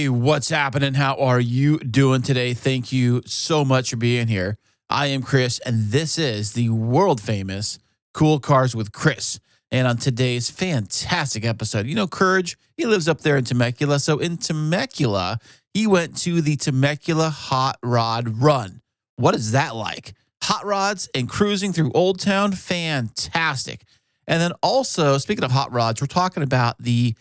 Hey, what's happening? How are you doing today? Thank you so much for being here. I am Chris, and this is the world famous Cool Cars with Chris. And on today's fantastic episode, you know, Courage, he lives up there in Temecula. So in Temecula, he went to the Temecula Hot Rod Run. What is that like? Hot rods and cruising through Old Town? Fantastic. And then also, speaking of hot rods, we're talking about the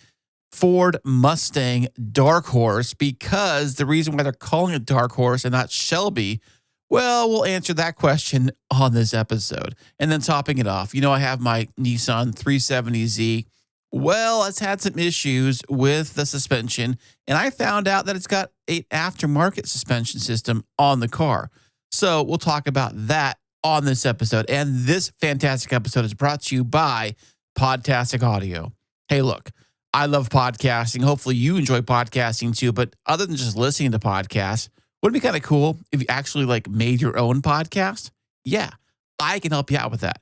Ford Mustang Dark Horse, because the reason why they're calling it Dark Horse and not Shelby, well, we'll answer that question on this episode. And then topping it off, you know, I have my Nissan 370Z. Well, it's had some issues with the suspension, and I found out that it's got an aftermarket suspension system on the car. So we'll talk about that on this episode. And this fantastic episode is brought to you by Podtastic Audio. Hey, look, I love podcasting. Hopefully you enjoy podcasting too. But other than just listening to podcasts, wouldn't it be kind of cool if you actually made your own podcast? Yeah, I can help you out with that.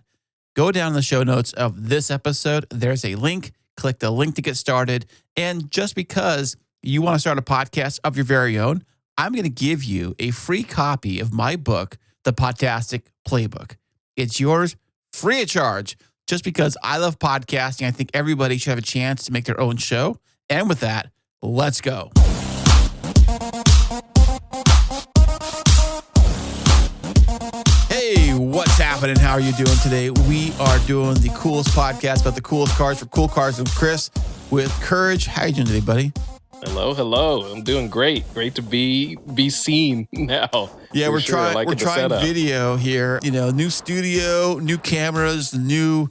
Go down in the show notes of this episode. There's a link. Click the link to get started. And just because you want to start a podcast of your very own, I'm going to give you a free copy of my book, The Podtastic Playbook. It's yours free of charge. Just because I love podcasting, I think everybody should have a chance to make their own show. And with that, let's go. Hey, what's happening? How are you doing today? We are doing the coolest podcast about the coolest cars for Cool Cars with Chris with Courage. How are you doing today, buddy? Hello. I'm doing great. Great to be seen now. Yeah, we're trying video here. You know, new studio, new cameras, new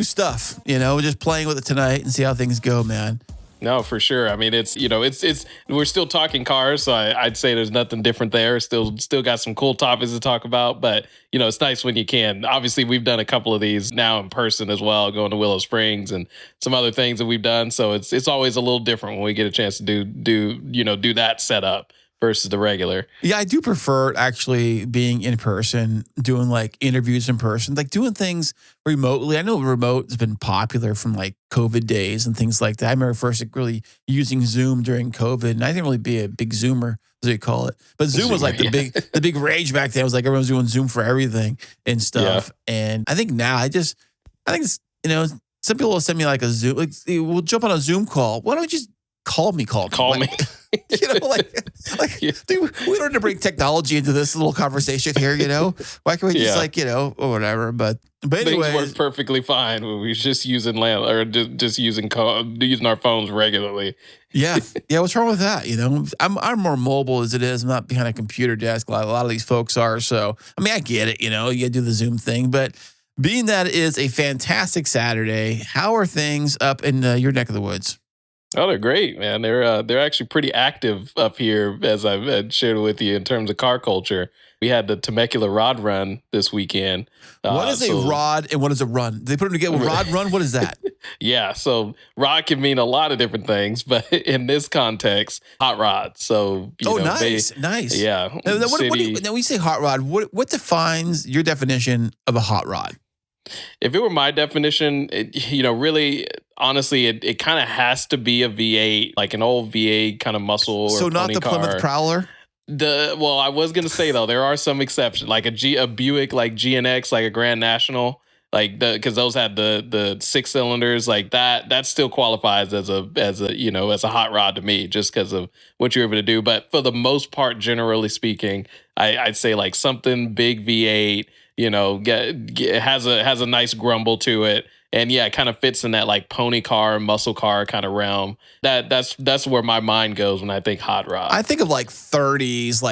stuff. You know, just playing with it tonight and see how things go, man. No, for sure. I mean, it's we're still talking cars, so I'd say there's nothing different there. Still got some cool topics to talk about, but you know, it's nice when you can. Obviously, we've done a couple of these now in person as well, going to Willow Springs and some other things that we've done. So it's always a little different when we get a chance to do that setup versus the regular. Yeah, I do prefer actually being in person, doing interviews in person, doing things remotely. I know remote has been popular from COVID days and things like that. I remember first really using Zoom during COVID, and I didn't really be a big Zoomer, as they call it. But Zoom was the big rage back then. It was everyone was doing Zoom for everything and stuff. Yeah. And I think now I think it's, some people will send me a Zoom, we'll jump on a Zoom call. Why don't you just call me? Dude, we don't need to bring technology into this little conversation here, Why can't we just or whatever? But anyway, things work perfectly fine when we're just using using our phones regularly. Yeah. What's wrong with that? I'm more mobile as it is. I'm not behind a computer desk. A lot of these folks are. So I mean, I get it. You gotta do the Zoom thing, but being that it is a fantastic Saturday, how are things up in your neck of the woods? Oh, they're great, man. They're actually pretty active up here, as I've shared with you, in terms of car culture. We had the Temecula Rod Run this weekend. What is a rod and what is a run? They put them together. Rod run. What is that? Yeah, so rod can mean a lot of different things, but in this context, hot rod. So nice. Yeah. Now, when you say hot rod, what defines your definition of a hot rod? If it were my definition, really, honestly, it kind of has to be a V8, like an old V8 kind of muscle. So or not pony the car. Plymouth Prowler? I was going to say, though, there are some exceptions, like a Buick, like GNX, like a Grand National, because those had the 6 cylinders, like that still qualifies as a hot rod to me, just because of what you're able to do. But for the most part, generally speaking, I'd say something big V8, has a nice grumble to it. And yeah, it kind of fits in that pony car, muscle car kind of realm. That's where my mind goes when I think hot rod. I think of 30s,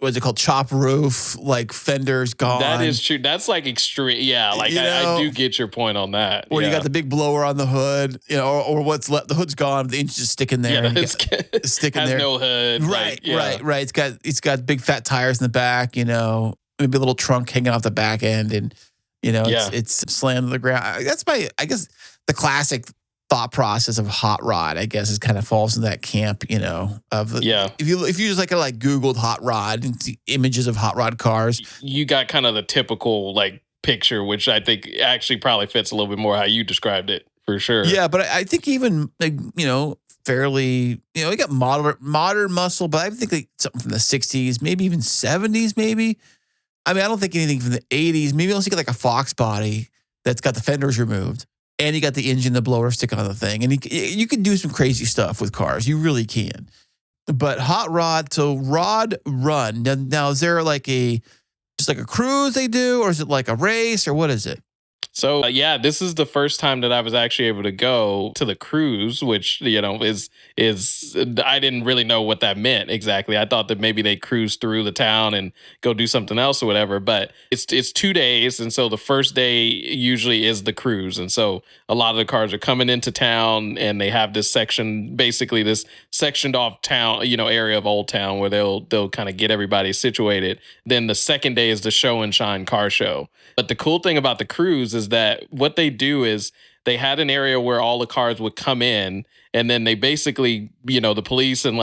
what's it called? Chop roof, fenders gone. That is true. That's extreme. Yeah, I do get your point on that. Or you got the big blower on the hood, or what's left. The hood's gone, the engine's just sticking there. Yeah, it's sticking there. Has no hood. Right. It's got big fat tires in the back, maybe a little trunk hanging off the back end, and it's slammed to the ground. That's the classic thought process of hot rod, I guess, is kind of falls in that camp, If you just Googled hot rod and see images of hot rod cars, you got kind of the typical picture, which I think actually probably fits a little bit more how you described it, for sure. Yeah, but I think even fairly, you got modern muscle, but I think like something from the 60s, maybe even 70s, maybe. I mean, I don't think anything from the 80s. Maybe I'll see like a Fox body that's got the fenders removed. And you got the engine, the blower sticking on the thing. And you can do some crazy stuff with cars. You really can. But hot rod, so rod run. Now is there like just like a cruise they do? Or is it like a race? Or what is it? So yeah, this is the first time that I was actually able to go to the cruise, which is I didn't really know what that meant exactly. I thought that maybe they cruise through the town and go do something else or whatever. But it's 2 days, and so the first day usually is the cruise, and so a lot of the cars are coming into town, and they have this section, basically this sectioned off town, area of Old Town where they'll kind of get everybody situated. Then the second day is the show and shine car show. But the cool thing about the cruise is that what they do is they had an area where all the cars would come in, and then they basically, the police and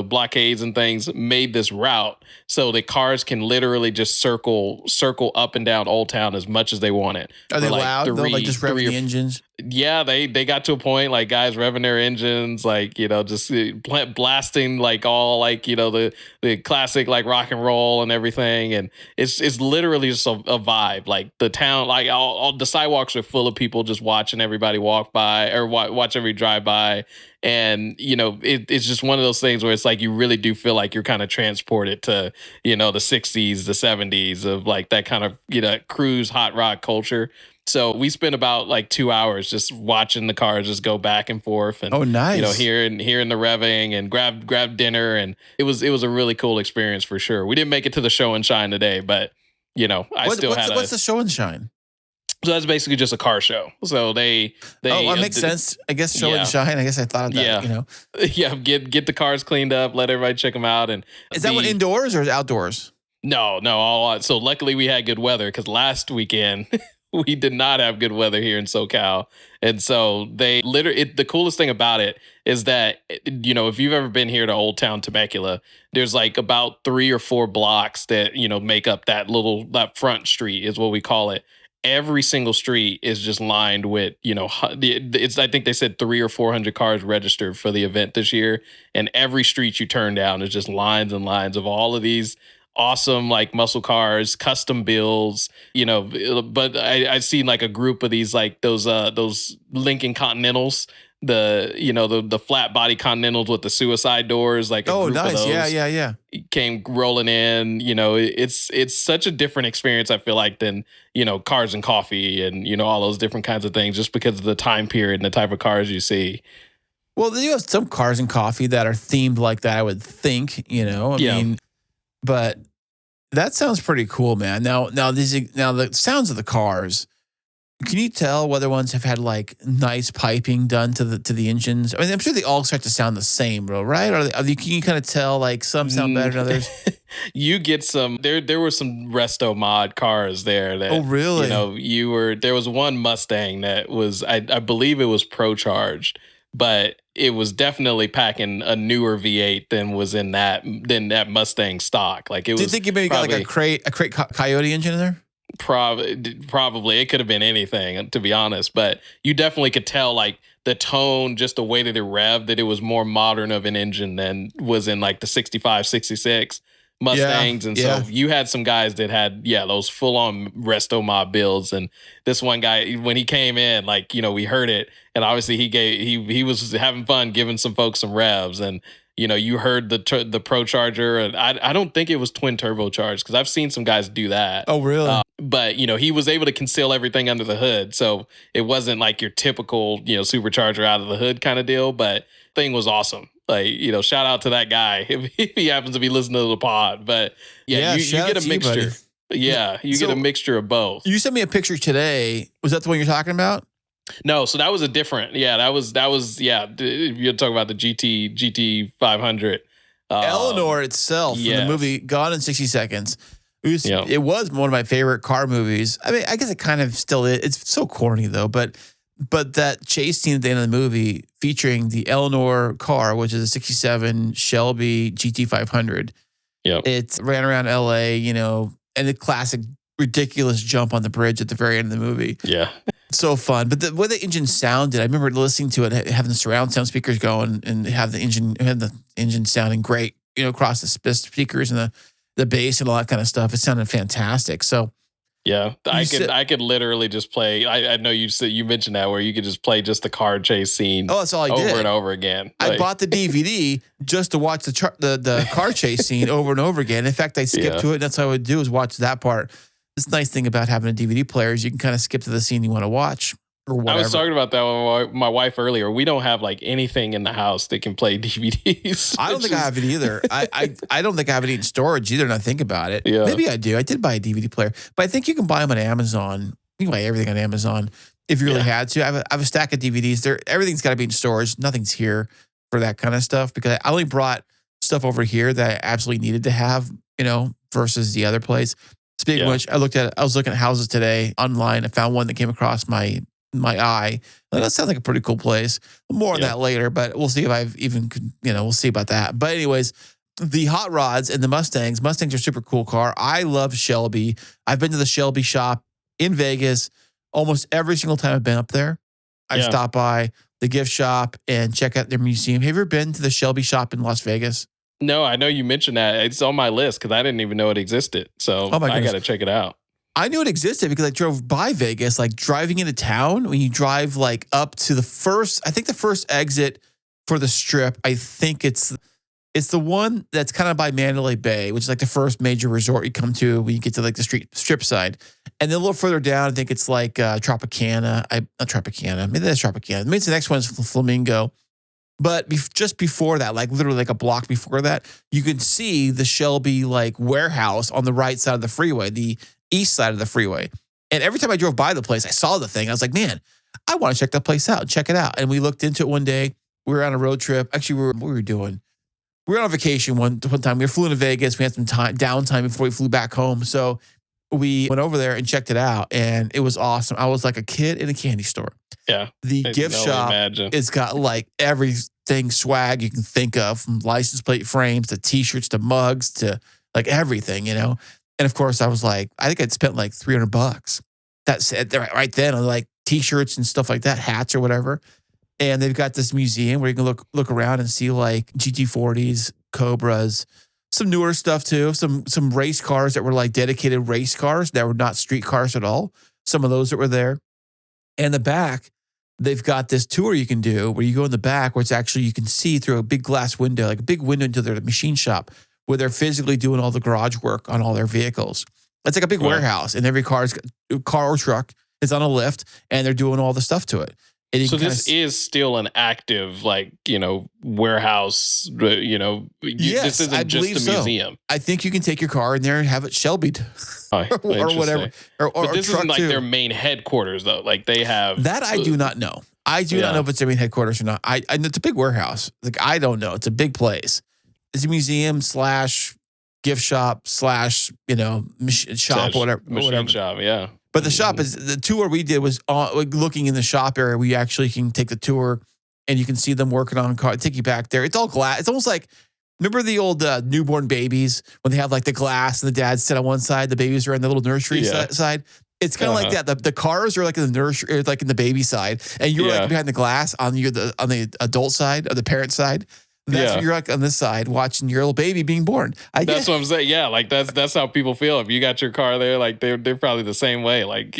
blockades and things made this route so the cars can literally just circle up and down Old Town as much as they wanted. Are they loud? They'll like just revving the engines? Yeah, they got to a point like guys revving their engines, just blasting the classic like rock and roll and everything, and it's literally just a vibe. Like the town, like all the sidewalks are full of people just watching everybody walk by or watch every drive by, and it's just one of those things where it's like you really do feel like you're kind of transported to the 60s, the 70s of like that kind of cruise hot rod culture. So we spent about like 2 hours just watching the cars just go back and forth, and nice. Hearing the revving and grab dinner, and it was a really cool experience for sure. We didn't make it to the show and shine today, but what's the show and shine? So that's basically just a car show. So they that makes sense. I guess show and shine. I guess I thought of that. Yeah, get the cars cleaned up, let everybody check them out, and is that one indoors or is it outdoors? No, all. So luckily we had good weather because last weekend. We did not have good weather here in SoCal. And so they the coolest thing about it is that, if you've ever been here to Old Town Temecula, there's like about 3 or 4 blocks that, make up that front street is what we call it. Every single street is just lined with, I think they said 300 or 400 cars registered for the event this year. And every street you turn down is just lines and lines of all of these awesome like muscle cars, custom builds, but I've seen like a group of these like those Lincoln Continentals, the flat body Continentals with the suicide doors, like nice. Of those yeah came rolling in. It's such a different experience, I feel like, than cars and coffee and all those different kinds of things, just because of the time period and the type of cars you see. Well, you have some cars and coffee that are themed like that, I would think, I mean, but that sounds pretty cool, man. Now the sounds of the cars, can you tell whether ones have had like nice piping done to the engines? I mean, I'm sure they all start to sound the same, bro, right? Can you kind of tell like some sound better than others? You get some. There were some Restomod cars there. That, oh, really? There was one Mustang that was, I believe it was Procharged, but it was definitely packing a newer V8 than was in that Mustang stock. Like it was. Do you think you maybe got like a crate Coyote engine in there? Probably it could have been anything, to be honest, but you definitely could tell like the tone, just the way that it revved, that it was more modern of an engine than was in like the 65, 66 Mustangs. And so you had some guys that had, those full on Restomod builds. And this one guy, when he came in, like, we heard it, and obviously he was having fun giving some folks some revs, and you heard the Procharger, and I don't think it was twin turbocharged because I've seen some guys do that. Oh, really? But he was able to conceal everything under the hood, so it wasn't like your typical supercharger out of the hood kind of deal. But thing was awesome. Like shout out to that guy if he happens to be listening to the pod. But you get a mixture. You get a mixture of both. You sent me a picture today. Was that the one you're talking about? No, so that was a different. That was you're talking about the GT500. Eleanor itself, from the movie Gone in 60 Seconds. It was one of my favorite car movies. I mean, I guess it kind of still is. It's so corny though, but that chase scene at the end of the movie featuring the Eleanor car, which is a 67 Shelby GT500. It ran around LA, and the classic ridiculous jump on the bridge at the very end of the movie. Yeah. So fun. But the way the engine sounded, I remember listening to it, having the surround sound speakers going and have the engine sounding great, across the speakers and the bass and all that kind of stuff. It sounded fantastic. So yeah, I could literally just play. I know you mentioned that where you could just play just the car chase scene. Oh, that's all I did over and over again. I bought the DVD just to watch the car chase scene over and over again. In fact, I skipped to it. And that's what I would do is watch that part. This nice thing about having a DVD player is you can kind of skip to the scene you want to watch or whatever. I was talking about that with my wife earlier. We don't have like anything in the house that can play DVDs. I don't think I have it either. I don't think I have it in storage either. And I think about it. Yeah. Maybe I do. I did buy a DVD player, but I think you can buy them on Amazon. You can buy everything on Amazon if you really had to. I have a stack of DVDs. Everything's got to be in storage. Nothing's here for that kind of stuff because I only brought stuff over here that I absolutely needed to have, versus the other place. Speaking of which, I was looking at houses today online. I found one that came across my eye. Like, that sounds like a pretty cool place. More on that later, but we'll see if I've even, we'll see about that. But anyways, the hot rods and the Mustangs. Mustangs are super cool car. I love Shelby. I've been to the Shelby shop in Vegas almost every single time I've been up there. I stop by the gift shop and check out their museum. Have you ever been to the Shelby shop in Las Vegas? No, I know you mentioned that. It's on my list because I didn't even know it existed. So I got to check it out. I knew it existed because I drove by Vegas, like driving into town. When you drive like up to the first exit for the strip, I think it's the one that's kind of by Mandalay Bay, which is like the first major resort you come to when you get to like the strip side. And then a little further down, I think it's like Tropicana. Not Tropicana. Maybe that's Tropicana. Maybe the next one's Flamingo. But just before that, like literally like a block before that, you can see the Shelby like warehouse on the right side of the freeway, the east side of the freeway. And every time I drove by the place, I saw the thing. I was like, man, I want to check that place out. Check it out. And we looked into it one day. We were on a road trip. Actually, what were we doing? We were on vacation one time. We flew into Vegas. We had some downtime before we flew back home. So we went over there and checked it out. And it was awesome. I was like a kid in a candy store. Yeah. The gift shop, it's got like everything swag you can think of, from license plate frames to t-shirts to mugs to like everything, And of course I was like, I think I'd spent like $300. That's it right then on like t-shirts and stuff like that, hats or whatever. And they've got this museum where you can look around and see like GT40s, Cobras, some newer stuff too, some race cars that were like dedicated race cars that were not street cars at all. Some of those that were there. And the back, they've got this tour you can do where you go in the back where it's actually, you can see through a big glass window, like a big window into their machine shop where they're physically doing all the garage work on all their vehicles. It's like a big warehouse, and every car or truck is on a lift, and they're doing all the stuff to it. So this is still an active, warehouse, yes, this isn't just a museum. I think you can take your car in there and have it Shelby'd or whatever. But this isn't like their main headquarters, though. Like they have... That I do not know. I do not know if it's their main headquarters or not. I know it's a big warehouse. Like, I don't know. It's a big place. It's a museum / gift shop / shop, whatever. Machine shop, yeah. But the shop is, the tour we did was looking in the shop area. We actually can take the tour and you can see them working on car. Take you back there. It's all glass. It's almost like, remember the old newborn babies when they have like the glass and the dads sit on one side, the babies are on the little nursery side. It's kind of like that. The cars are like in the nursery, like in the baby side, and you're like behind the glass on the adult side or the parent side. That's where you're like on this side watching your little baby being born. That's what I'm saying. Yeah, like that's how people feel. If you got your car there, like they're probably the same way. Like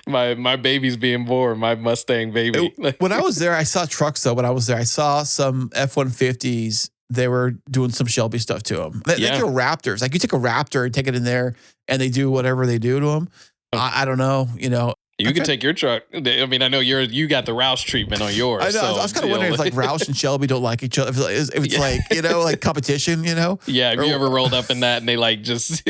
my baby's being born, my Mustang baby. When I was there, I saw trucks though. When I was there, I saw some F-150s. They were doing some Shelby stuff to them. They throw Raptors. Like you take a Raptor and take it in there, and they do whatever they do to them. I don't know. You can take your truck. I mean, I know you got the Roush treatment on yours. I know. So, I was kind of wondering if like Roush and Shelby don't like each other. If it's like, like competition, Yeah. Have you ever rolled up in that and they like just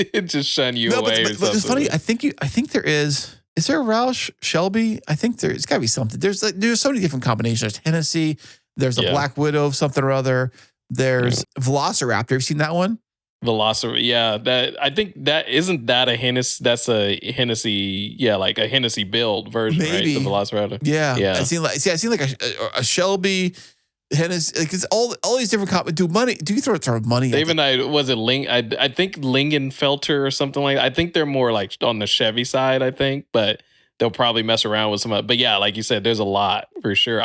shun you away? But it's funny. I think there is there a Roush Shelby? I think there's got to be something. There's so many different combinations. There's Hennessey. There's a Black Widow of something or other. There's Velociraptor. Have you seen that one? Velociraptor, yeah. I think that isn't that a Hennessey. That's a Hennessey, like a Hennessey build version, maybe. Right? The Velociraptor. Yeah. I seen like a Shelby, Hennessey. Like it's all these different do you throw money? Even was it I think Lingenfelter or something like that. I think they're more like on the Chevy side. I think, but they'll probably mess around with some. But yeah, like you said, there's a lot for sure.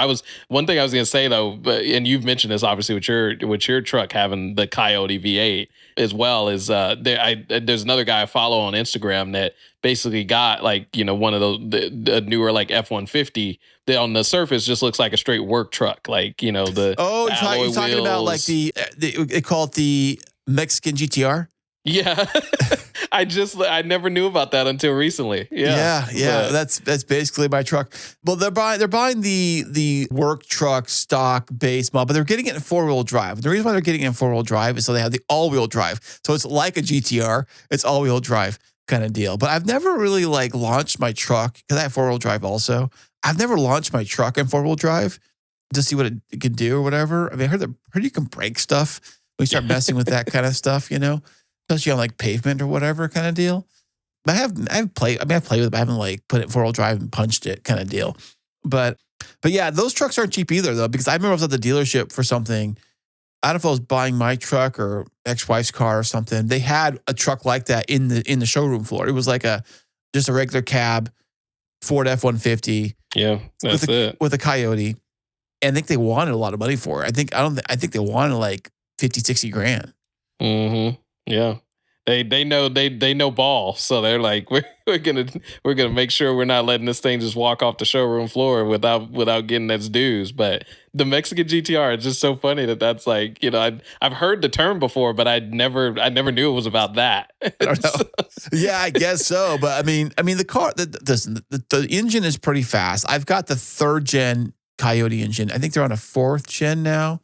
One thing I was gonna say though, and you've mentioned this obviously with your truck having the Coyote V8 as well, is there's another guy I follow on Instagram that basically got like, one of the newer like F-150 that on the surface just looks like a straight work truck, like, the you're talking about like they call it the Mexican GTR. Yeah. I never knew about that until recently. Yeah. That's basically my truck. Well, they're buying the work truck stock base model, but they're getting it in 4-wheel drive. The reason why they're getting it in 4-wheel drive is so they have the all-wheel drive. So it's like a GTR, it's all-wheel drive kind of deal. But I've never really like launched my truck because I have 4-wheel drive also. I've never launched my truck in 4-wheel drive to see what it can do or whatever. I mean, I heard you can break stuff when you start messing with that kind of stuff, especially on like pavement or whatever kind of deal. But I've played with it, but I haven't like put it in 4-wheel drive and punched it kind of deal. But yeah, those trucks aren't cheap either though, because I remember I was at the dealership for something. I don't know if I was buying my truck or ex-wife's car or something. They had a truck like that in the showroom floor. It was like just a regular cab Ford F-150. Yeah, that's it. With a Coyote. And I think they wanted a lot of money for it. I think they wanted like 50, 60 grand. Mm-hmm. Yeah. They know ball, so they're like, we're gonna make sure we're not letting this thing just walk off the showroom floor without getting its dues. But the Mexican GTR is just so funny that's like, I've heard the term before, but I never knew it was about that. I don't know. Yeah, I guess so. But I mean the car, the engine is pretty fast. I've got the 3rd gen Coyote engine. I think they're on a 4th gen now,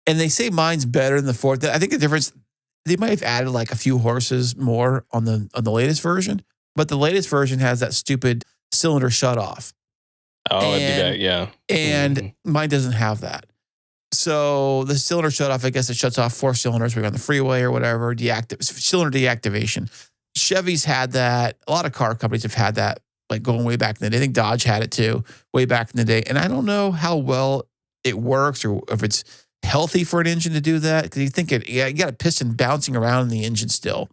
and they say mine's better than the 4th. I think the difference. They might have added like a few horses more on the latest version, but the latest version has that stupid cylinder shut off. Oh, yeah. And mine doesn't have that. So the cylinder shut off, I guess it shuts off 4 cylinders when you're on the freeway or whatever, cylinder deactivation. Chevy's had that. A lot of car companies have had that, like going way back in the day. I think Dodge had it too, way back in the day. And I don't know how well it works or if it's healthy for an engine to do that, because you got a piston bouncing around in the engine still,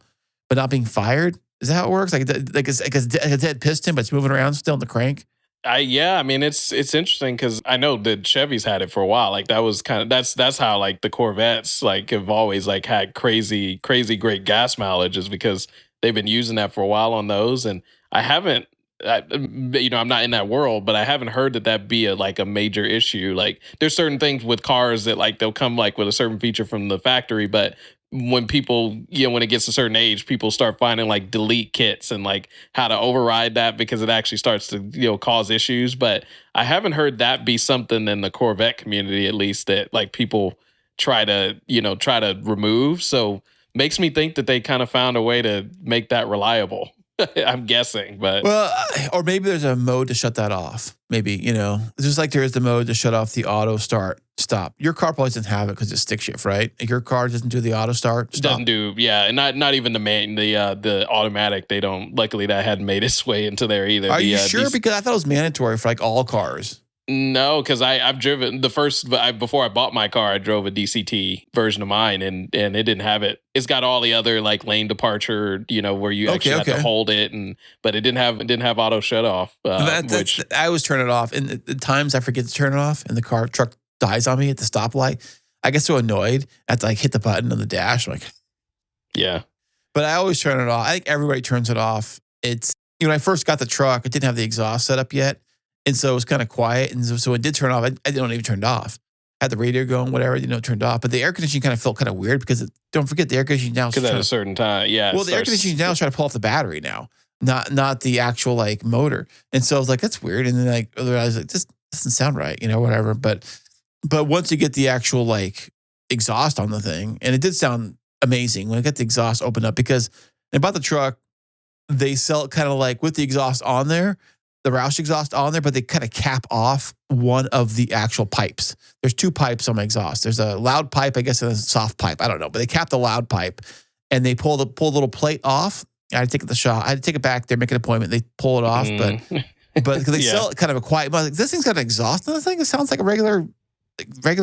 but not being fired. Is that how it works? Like it's a dead piston, but it's moving around still in the crank. I mean, it's interesting because I know that Chevy's had it for a while. Like that was that's how like the Corvettes like have always like had crazy great gas mileage, is because they've been using that for a while on those. And I'm not in that world, but I haven't heard that be a major issue. Like there's certain things with cars that like they'll come like with a certain feature from the factory, but when people, when it gets a certain age, people start finding like delete kits and like how to override that because it actually starts to, cause issues. But I haven't heard that be something in the Corvette community, at least, that like people try to remove. So makes me think that they kind of found a way to make that reliable. I'm guessing, but or maybe there's a mode to shut that off. Maybe, just like there is the mode to shut off the auto stop. Your car probably doesn't have it because it's stick shift, right? Your car doesn't do the auto start. Stop. Doesn't do, yeah, and not even the automatic. They don't. Luckily, that hadn't made its way into there either. Are you sure? Because I thought it was mandatory for like all cars. No, because I've driven before I bought my car, I drove a DCT version of mine, and it didn't have it. It's got all the other like lane departure, where you actually have to hold it, but it didn't have auto shut off. I always turn it off, and the times I forget to turn it off, and the truck dies on me at the stoplight, I get so annoyed. I have to like hit the button on the dash, I'm like, yeah. But I always turn it off. I think everybody turns it off. It's when I first got the truck, it didn't have the exhaust set up yet. And so it was kind of quiet. And so it did turn off. I didn't even turn it off. I had the radio going, whatever, turned off. But the air conditioning kind of felt kind of weird because don't forget the air conditioning now. Because at a certain time, yeah. Well, the air conditioning now is trying to pull off the battery now, not the actual like motor. And so I was like, that's weird. And then I was like, this doesn't sound right, whatever. But once you get the actual like exhaust on the thing, and it did sound amazing when I got the exhaust opened up, because I bought the truck, they sell it kind of like with the exhaust on there, the Roush exhaust on there, but they kind of cap off one of the actual pipes. There's 2 pipes on my exhaust. There's a loud pipe, I guess, and a soft pipe. I don't know, but they cap the loud pipe, and they pull the little plate off. I had to take it to the shop. I had to take it back there, make an appointment. They pull it off, but because they sell it kind of a quiet. But like, this thing's got an exhaust on the thing. It sounds like a regular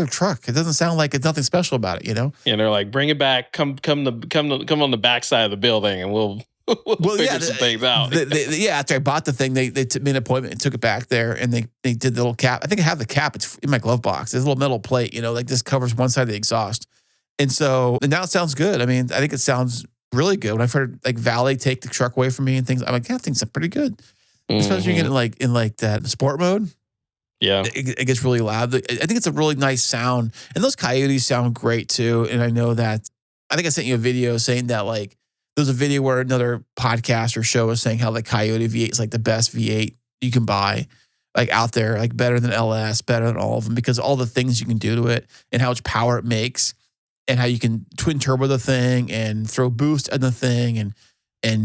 truck. It doesn't sound like it's nothing special about it, Yeah, they're like, bring it back. Come on the back side of the building, and we'll we'll figure some things out. After I bought the thing, they made an appointment and took it back there, and they did the little cap. I think I have the cap. It's in my glove box. There's a little metal plate, like this covers one side of the exhaust. And now it sounds good. I mean, I think it sounds really good. When I've heard like Valet take the truck away from me and things, I'm like, that thing's pretty good. Especially when you get in like that sport mode. Yeah. It gets really loud. I think it's a really nice sound. And those Coyotes sound great too. And I know that, I think I sent you a video saying that like, there's a video where another podcast or show was saying how the Coyote V8 is like the best V8 you can buy, like out there, like better than LS, better than all of them, because all the things you can do to it and how much power it makes and how you can twin turbo the thing and throw boost in the thing and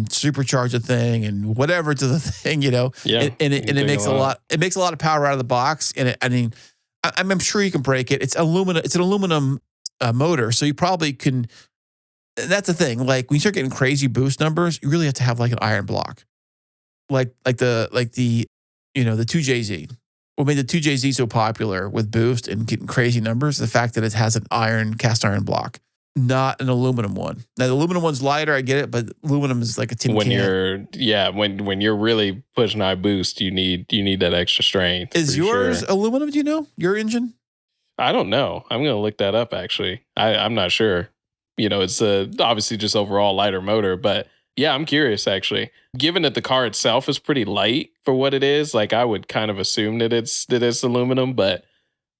supercharge the thing and whatever to the thing, Yeah. And it makes a lot. It makes a lot of power out of the box. And I'm sure you can break it. It's aluminum. It's an aluminum motor, so you probably can. That's the thing. Like when you start getting crazy boost numbers, you really have to have like an iron block, like the 2JZ. What made the 2JZ so popular with boost and getting crazy numbers? The fact that it has an cast iron block, not an aluminum one. Now the aluminum one's lighter, I get it, but aluminum is like a tin can. When you're really pushing high boost, you need that extra strength. Is yours aluminum? Do you know your engine? I don't know. I'm gonna look that up. Actually, I'm not sure. It's obviously just overall lighter motor, but yeah, I'm curious actually. Given that the car itself is pretty light for what it is, like I would kind of assume that it's aluminum, but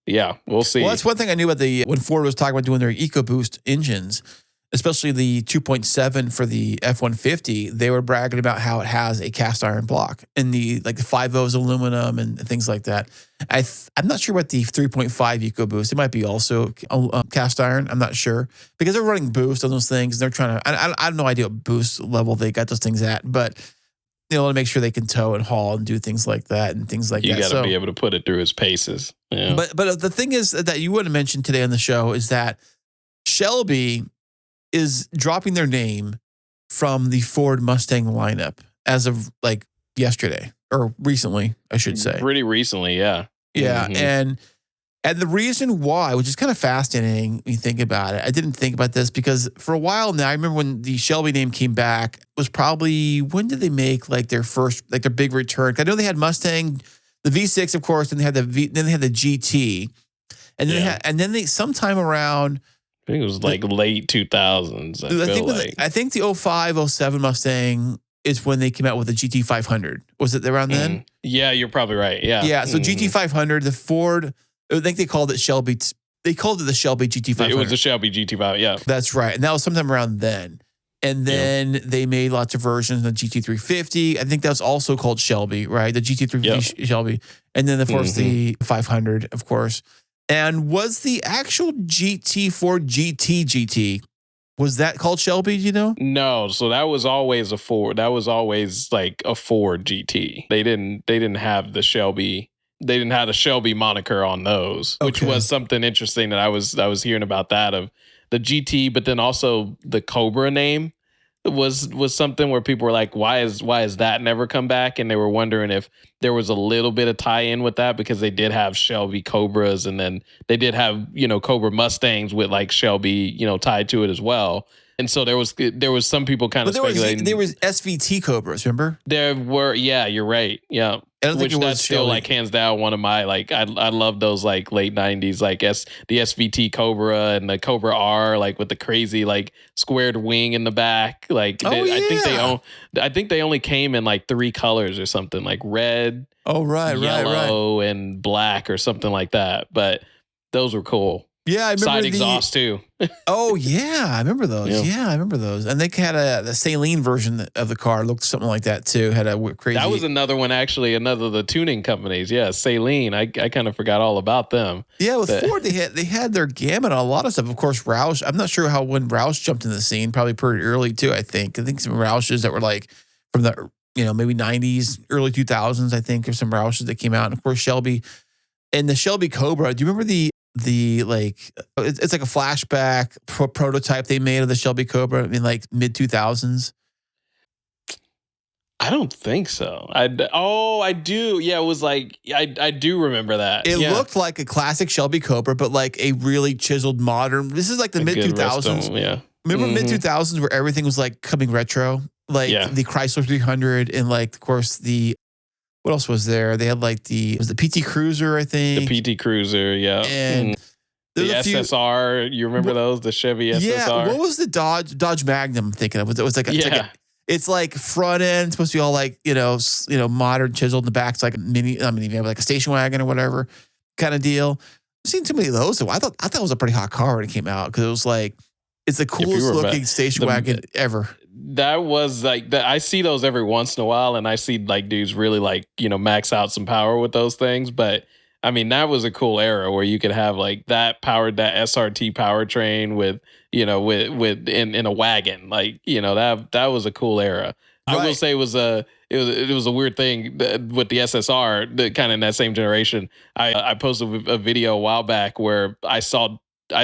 yeah, we'll see. Well, that's one thing I knew about when Ford was talking about doing their EcoBoost engines, especially the 2.7 for the F-150. They were bragging about how it has a cast iron block and the 5.0 is aluminum and things like that. I'm not sure about the 3.5 EcoBoost. It might be also cast iron. I'm not sure because they're running boost on those things. They're trying to. I have no idea what boost level they got those things at, but to make sure they can tow and haul and do things like that and things like that. You got to be able to put it through its paces. Yeah. But the thing is that you wouldn't mention today on the show is that Shelby is dropping their name from the Ford Mustang lineup as of like yesterday or recently, I should say. Pretty recently, yeah. Yeah, and the reason why, which is kind of fascinating when you think about it, I didn't think about this because for a while now, I remember when the Shelby name came back, it was probably, when did they make like their first, like their big return? I know they had Mustang, the V6, of course, and they had then they had the GT. And then they sometime around, I think it was like late 2000s. I think the 05, 07 Mustang is when they came out with the GT500. Was it around then? Yeah, you're probably right. Yeah. Yeah. So GT500, the Ford, I think they called it Shelby. They called it the Shelby GT500. It was the Shelby GT5. Yeah. That's right. And that was sometime around then. And then they made lots of versions of the GT350. I think that was also called Shelby, right? The GT350 Shelby. And then, of course, the 500, of course. And was the actual GT4 GT, was that called Shelby, do you know? No, so that was always a Ford. That was always like a Ford GT. They didn't have the Shelby. They didn't have the Shelby moniker on those, which was something interesting that I was hearing about that of the GT, but then also the Cobra name was something where people were like, why is that never come back? And they were wondering if there was a little bit of tie-in with that because they did have Shelby Cobras and then they did have, Cobra Mustangs with like Shelby, tied to it as well. And so there was some people kind of speculating. There was SVT Cobras, remember? There were, yeah, you're right. Yeah. Which that's still like hands down one of my like I love those like late 90s like the SVT Cobra and the Cobra R like with the crazy like squared wing in the back like I think they only came in like 3 colors or something like red, yellow, and black or something like that, but those were cool. Yeah, I remember side exhaust too. Oh yeah, I remember those. Yeah, I remember those. And they had the saline version of the car looked something like that too. Had a crazy. That was another one actually. Another of the tuning companies. Yeah, Saline. I kind of forgot all about them. Yeah, with Ford they had their gamut on a lot of stuff. Of course, Roush. I'm not sure when Roush jumped in the scene. Probably pretty early too. I think some Roushes that were like from the maybe 90s, early 2000s. I think there's some Roushes that came out, and of course Shelby and the Shelby Cobra. Do you remember the like it's like a flashback prototype they made of the Shelby Cobra in like mid 2000s? I don't think so. I do. Yeah, it was like I do remember that. It looked like a classic Shelby Cobra, but like a really chiseled modern. This is like the mid 2000s. Yeah. Remember mid 2000s where everything was like coming retro? like Yeah. the Chrysler 300, and like of course what else was there? They had like was the PT Cruiser, I The think, PT Cruiser, yeah. and there's The a few. SSR, you remember those? The Chevy Yeah, SSR? what was the Dodge Magnum I'm thinking of? It was like Yeah. it's like front end supposed to be all like modern chiseled. In the back's like a minivan, like a station wagon or whatever kind of deal. I've seen too many of those. So I thought it was a pretty hot car when it came out because it was like it's the coolest looking station wagon ever. That was like that. I see those every once in a while, and I see like dudes really like max out some power with those things. But I mean, that was a cool era where you could have like that SRT powertrain with in a wagon, like that was a cool era. Right. I will say it was a weird thing with the SSR, kind of in that same generation. I posted a video a while back where I saw 3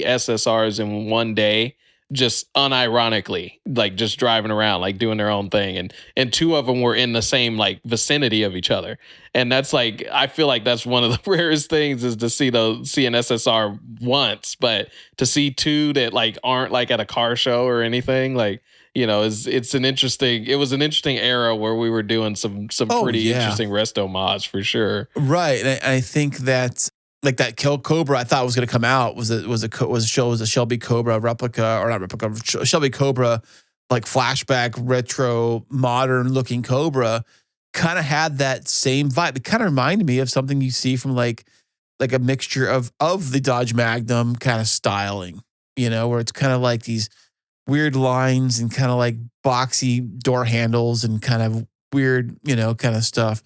SSRs in one day, just unironically, like just driving around, like doing their own thing. And 2 of them were in the same like vicinity of each other. And that's like, I feel like that's one of the rarest things is to see an SSR once, but to see 2 that like aren't like at a car show or anything, like, it was an interesting era where we were doing some pretty interesting resto mods for sure. Right. And I think that like that Cobra I thought was going to come out was a Shelby Cobra replica, or not replica, Shelby Cobra, like flashback retro modern looking Cobra, kind of had that same vibe. It kind of reminded me of something you see from like a mixture of the Dodge Magnum kind of styling, where it's kind of like these weird lines and kind of like boxy door handles and kind of weird, kind of stuff.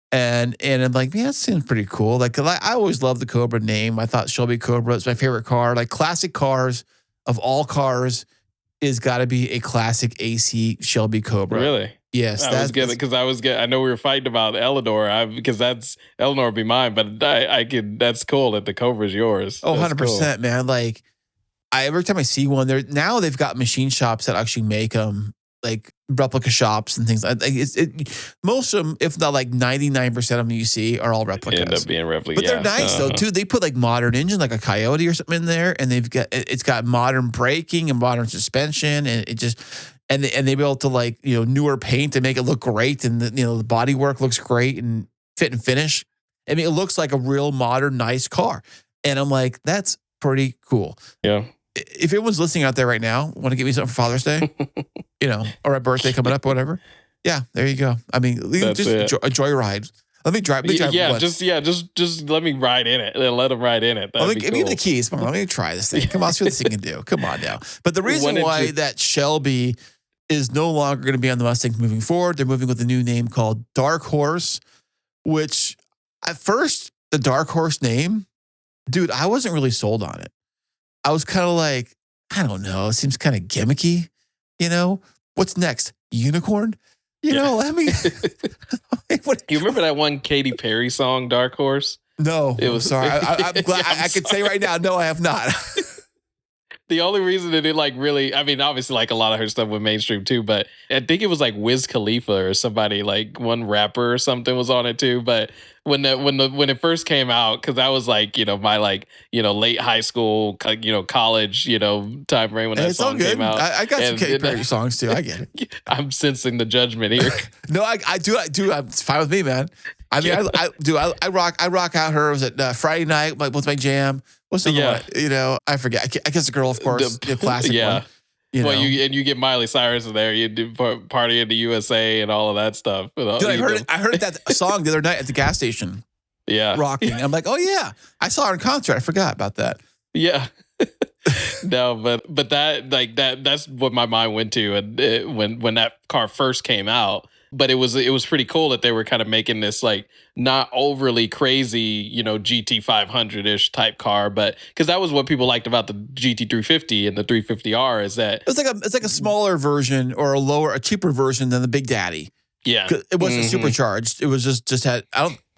And I'm like, man, that seems pretty cool. Like, I always loved the Cobra name. I thought Shelby Cobra was my favorite car. Like, classic cars of all cars is got to be a classic AC Shelby Cobra. Really? Yes. I know we were fighting about Eleanor, because that's Eleanor would be mine, but that's cool that the Cobra's yours. Oh, 100%, man. Like, every time I see one, they've got machine shops that actually make them, like replica shops and things like most of them, if not like 99% of them you see are all replicas. End up being replicas. But they're nice though too. They put like modern engine, like a Coyote or something in there, and it's got modern braking and modern suspension, and it just and they be able to like newer paint to make it look great, and the body work looks great and fit and finish. I mean, it looks like a real modern nice car, and I'm like, that's pretty cool. Yeah. If anyone's listening out there right now, want to give me something for Father's Day, or a birthday coming up or whatever, yeah, there you go. I mean, just enjoy your ride. Let me drive. Just let me ride in it. Let them ride in it. Give me the keys. Come on, let me try this thing. Come on, see what this thing can do. Come on now. But the reason why that Shelby is no longer going to be on the Mustangs moving forward, they're moving with a new name called Dark Horse, which at first, the Dark Horse name, dude, I wasn't really sold on it. I was kind of like, I don't know. It seems kind of gimmicky. What's next? Unicorn? Let me. You remember that one Katy Perry song, Dark Horse? No, it was. Sorry, I'm glad I could say right now. No, I have not. The only reason that it like really, I mean, obviously like a lot of her stuff went mainstream too, but I think it was like Wiz Khalifa or somebody, like one rapper or something was on it too. But when it first came out, because I was like, my late high school, college, time frame when that song came out. I got some Katy Perry songs too. I get it. I'm sensing the judgment here. No, I do. It's fine with me, man. I mean, I rock out her. Was it Friday night? Like, what's my jam? What's the one? I forget. I guess the girl, of course, the classic one. You get Miley Cyrus in there. You do Party in the USA and all of that stuff. Dude, I heard that song the other night at the gas station. Yeah, rocking. I'm like, oh yeah, I saw her in concert. I forgot about that. Yeah. No, but that's what my mind went to, and when that car first came out. But it was pretty cool that they were kind of making this like not overly crazy, GT500-ish type car, but because that was what people liked about the GT350 and the 350R is that it's like a smaller version or a cheaper version than the Big Daddy. Yeah, it wasn't supercharged. It was just had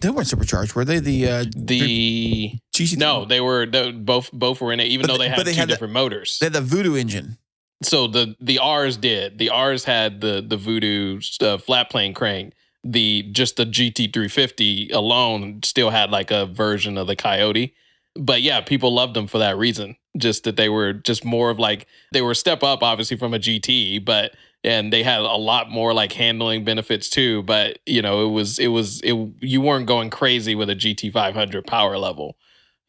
they weren't supercharged, were they? The GT3? No, they were both were in it, even though they had two different motors. They had the Voodoo engine. So the R's did. The R's had the Voodoo flat plane crank. Just the GT350 alone still had like a version of the Coyote. But yeah, people loved them for that reason. Just that they were just more of like, they were a step up obviously from a GT, but and they had a lot more like handling benefits too. But you you weren't going crazy with a GT500 power level,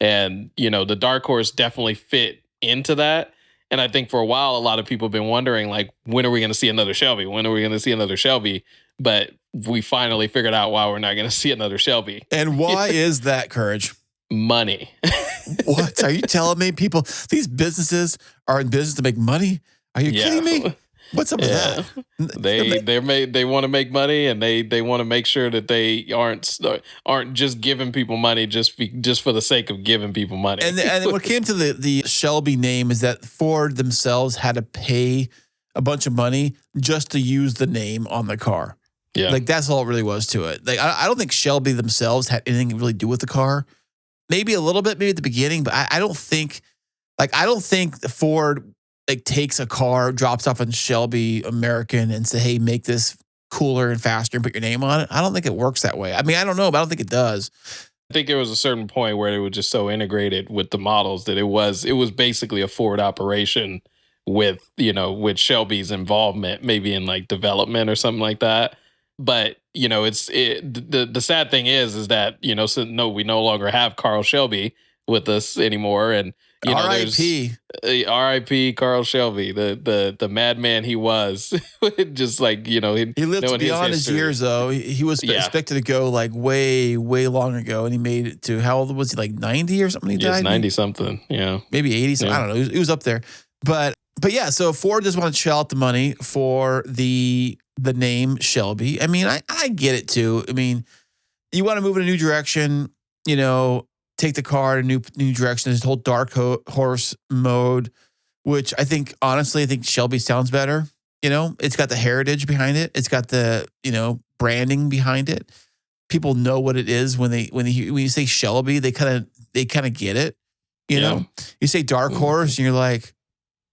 and the Dark Horse definitely fit into that. And I think for a while, a lot of people have been wondering, like, when are we going to see another Shelby? When are we going to see another Shelby? But we finally figured out why we're not going to see another Shelby. And why is that, Courage? Money. What? Are you telling me these businesses are in business to make money? Are you kidding me? What's up with that? They want to make money, and they want to make sure that they aren't just giving people money just for the sake of giving people money. And what came to the Shelby name is that Ford themselves had to pay a bunch of money just to use the name on the car. Yeah, like that's all it really was to it. Like I don't think Shelby themselves had anything to really do with the car. Maybe a little bit, maybe at the beginning, but I don't think the Ford like takes a car, drops off on Shelby American and say, hey, make this cooler and faster and put your name on it. I don't think it works that way. I mean, I don't know, but I don't think it does. I think there was a certain point where it was just so integrated with the models that it was basically a Ford operation with Shelby's involvement, maybe in like development or something like that. But the sad thing is that so no, we no longer have Carroll Shelby with us anymore, and R.I.P. R.I.P. Carroll Shelby, the madman he was. Just like he lived beyond his years though. He was expected to go like way long ago, and he made it to, how old was he? Like 90 or something. He died 90 something. Yeah, maybe 80. So I don't know. He was up there, but yeah. So Ford just wanted to shell out the money for the name Shelby. I mean, I get it too. I mean, you want to move in a new direction, take the car in a new direction. This whole dark horse mode, which honestly, I think Shelby sounds better. It's got the heritage behind it. It's got the, branding behind it. People know what it is when you say Shelby, they kind of get it. You say dark horse and you're like,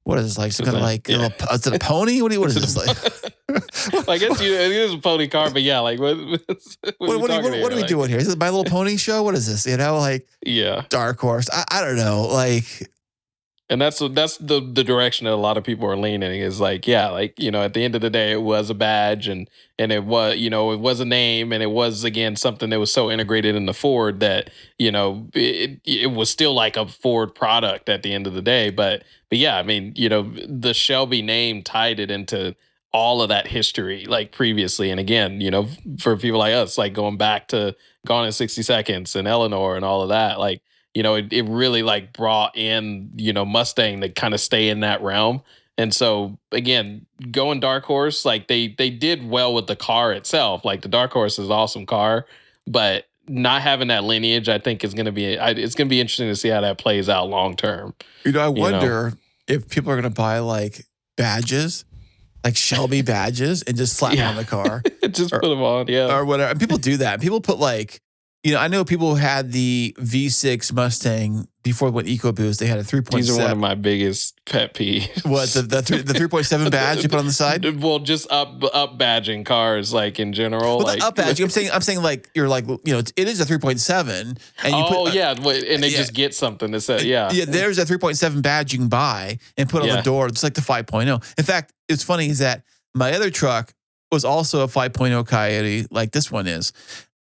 what is this like? Some kind of like, is it a pony? What is this like? I guess it is a pony car, but yeah, like what are we doing here? Is this My Little Pony show? What is this? Yeah, dark horse. I don't know, like. And that's the direction that a lot of people are leaning is like, yeah, like, at the end of the day, it was a badge and it was, it was a name, and it was, again, something that was so integrated into Ford that, it was still like a Ford product at the end of the day. But yeah, I mean, the Shelby name tied it into all of that history like previously. And again, for people like us, like going back to Gone in 60 Seconds and Eleanor and all of that, like, it really like brought in, Mustang to kind of stay in that realm. And so again, going Dark Horse, like they did well with the car itself. Like the Dark Horse is an awesome car, but not having that lineage, I think it's going to be interesting to see how that plays out long term. I wonder if people are going to buy like badges, like Shelby badges, and just slap them on the car. Just put them on, yeah. Or whatever. And people do that. People put like, I know people who had the V6 Mustang before it went EcoBoost. They had a 3.7. These are one of my biggest pet peeves. What, the 3.7 badge you put on the side? Well, just up badging cars, like in general. Well, like up badging. I'm saying like you're like it is a 3.7, and you and they just get something that says yeah. There's a 3.7 badge you can buy and put on the door. It's like the 5.0. In fact, it's funny is that my other truck was also a 5.0 Coyote, like this one is.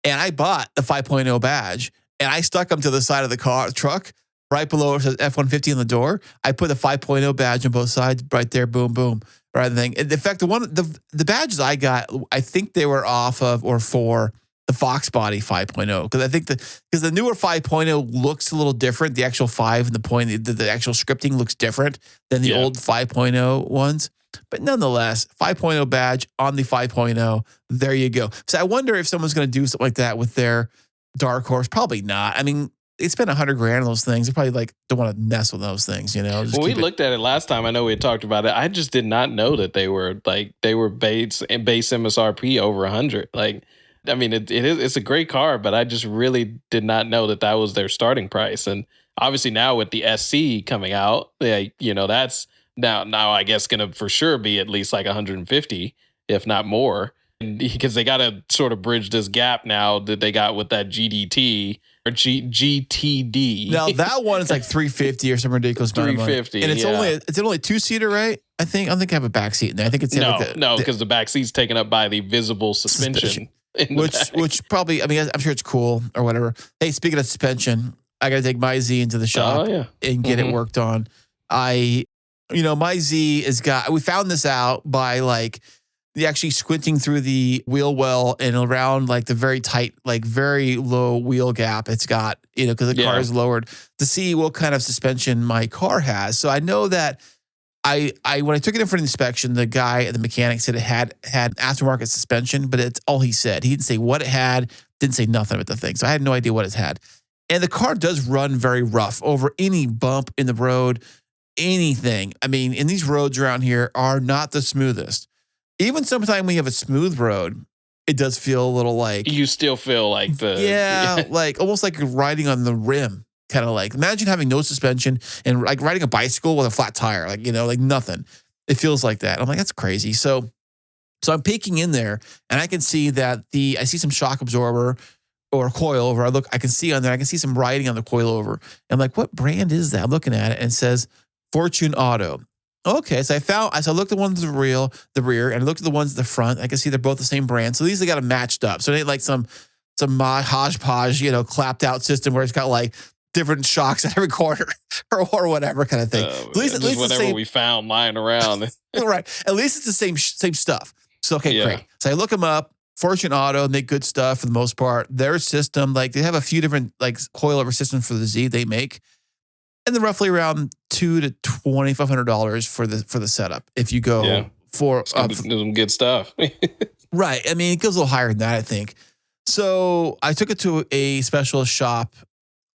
And I bought the 5.0 badge, and I stuck them to the side of the truck, right below it says F-150 on the door. I put the 5.0 badge on both sides, right there, boom, boom, right thing. In fact, the badges I got, I think they were off of or for the Fox Body 5.0, because I think because the newer 5.0 looks a little different. The actual 5 and the actual scripting looks different than the old 5.0 ones. But nonetheless, 5.0 badge on the 5.0. There you go. So I wonder if someone's going to do something like that with their Dark Horse. Probably not. I mean, they spent $100,000 on those things. They probably like don't want to mess with those things, When we looked at it last time, I know we had talked about it. I just did not know that they were base MSRP over 100. Like, I mean, it's a great car, but I just really did not know that was their starting price. And obviously now with the SC coming out, that's now I guess going to for sure be at least like 150, if not more, because they got to sort of bridge this gap now that they got with that GDT or GTD. Now that one is like 350 or some ridiculous amount of money. 350, and it's only a 2-seater, right? I don't think I have a back seat in there. I think it's No, because the back seat's taken up by the visible suspension. Which probably, I mean, I'm sure it's cool or whatever. Hey, speaking of suspension, I got to take my Z into the shop and get it worked on. My Z we found this out by like actually squinting through the wheel well and around like the very tight, like very low wheel gap it's got, because the car is lowered to see what kind of suspension my car has. So I know that when I took it in for an inspection, the guy at the mechanic said it had aftermarket suspension, but it's all he said. He didn't say what it had, didn't say nothing about the thing. So I had no idea what it had. And the car does run very rough over any bump in the road, anything. I mean, and these roads around here are not the smoothest. Even sometimes when you have a smooth road, it does feel a little like... You still feel like like almost like you're riding on the rim. Kind of like, imagine having no suspension and like riding a bicycle with a flat tire, like, like nothing. It feels like that. I'm like, that's crazy. So I'm peeking in there and I can see that I see some shock absorber or coilover. I can see on there, I can see some writing on the coilover. I'm like, what brand is that? I'm looking at it and it says Fortune Auto. Okay, so I looked at the ones in the rear, and I looked at the ones in the front. I can see they're both the same brand. So these they got them matched up. So it ain't like some hodgepodge, clapped out system where it's got like different shocks at every corner or whatever kind of thing. At least whatever we found lying around. Right. At least it's the same stuff. So, okay, great. So I look them up. Fortune Auto make good stuff for the most part. Their system, like they have a few different like coilover systems for the Z they make. And they're roughly around $200 to $2,500 for the setup. If you go for some good stuff. Right. I mean, it goes a little higher than that, I think. So I took it to a specialist shop